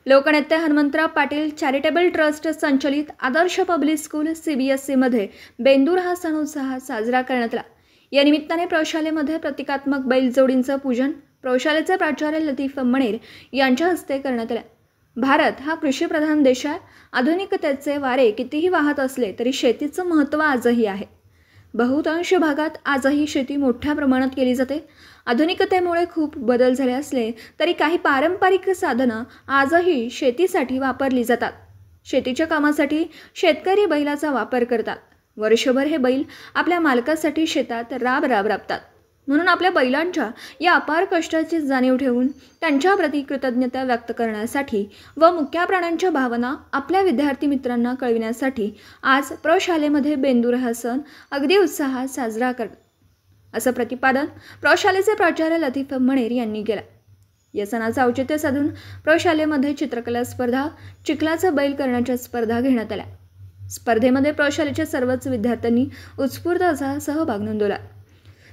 लोकनेते Hanumantrao Patil charitable trust संचलित आदर्श public school CBSE मध्ये बेंदूर हा सण उत्साहात साजरा करण्यात आला। या निमित्ताने प्रशालेमध्ये प्रतिकात्मक बैलजोडींचं पूजन प्रशालेचे प्राचार्य लतीफ मणेर यांच्या हस्ते करण्यात आले। भारत हा कृषीप्रधान देश आहे। आधुनिकतेचे वारे कितीही वाहत असले तरी शेतीचं महत्त्व आजही आहे। बहुतांश भागात आजही शेती मोठ्या प्रमाणात केली जाते। आधुनिकतेमुळे खूप बदल झाले असले तरी काही पारंपरिक साधनं आजही शेतीसाठी वापरली जातात। शेतीच्या कामासाठी शेतकरी बैलाचा वापर करतात। वर्षभर हे बैल आपल्या मालकासाठी शेतात राबतात। म्हणून आपल्या बैलांच्या या अपार कष्टाची जाणीव ठेवून त्यांच्याप्रती कृतज्ञता व्यक्त करण्यासाठी व मुक्या प्राण्यांच्या भावना आपल्या विद्यार्थी मित्रांना कळविण्यासाठी आज प्रशालेमध्ये बेंदूर हा सण अगदी उत्साहात साजरा करतात, असं प्रतिपादन प्रशालेचे प्राचार्य लतीफ मणेर यांनी केलं। या सणाचं औचित्य साधून प्रशालेमध्ये चित्रकला स्पर्धा, चिखलाचा बैल करण्याच्या स्पर्धा घेण्यात आल्या। स्पर्धेमध्ये प्रशालेच्या सर्वच विद्यार्थ्यांनी उत्स्फूर्त असा सहभाग नोंदवला।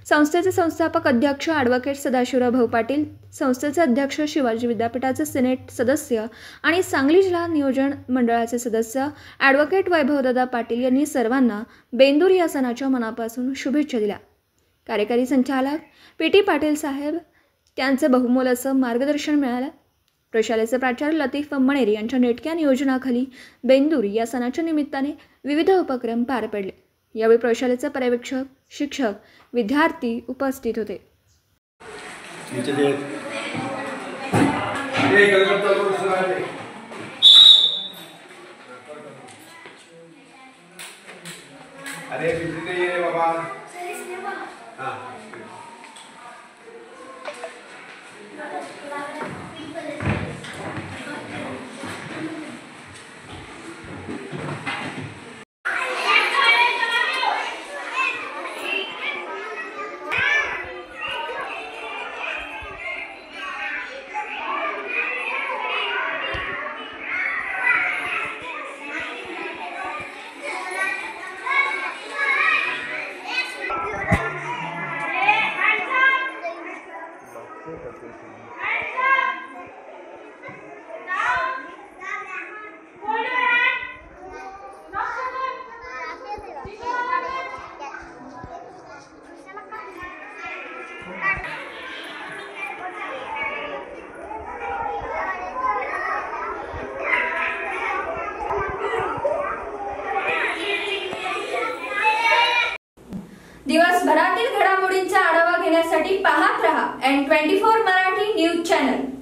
संस्थेचे संस्थापक अध्यक्ष ॲडव्होकेट सदाशिवराव भाऊ पाटील, संस्थेचे अध्यक्ष शिवाजी विद्यापीठाचे सिनेट सदस्य आणि सांगली जिल्हा नियोजन मंडळाचे सदस्य ॲडव्होकेट वैभवदादा पाटील यांनी सर्वांना बेंदूर या सणाच्या मनापासून शुभेच्छा दिल्या। कार्यकारी संचालक PT पाटील साहेब त्यांचे बहुमोल असं मार्गदर्शन मिळालं। प्रशालेचे प्राचार्य लतीफ मणेर यांच्या नेटक्या नियोजनाखाली बेंदूर या सणाच्या निमित्ताने विविध उपक्रम पार पडले। यावेळी प्रशालेचे पर्यवेक्षक, शिक्षक, विद्यार्थी उपस्थित होते। दिवसभरातील घडामोडींचा आढावा घेण्यासाठी पाहत रहा N24 मराठी न्यूज चॅनल।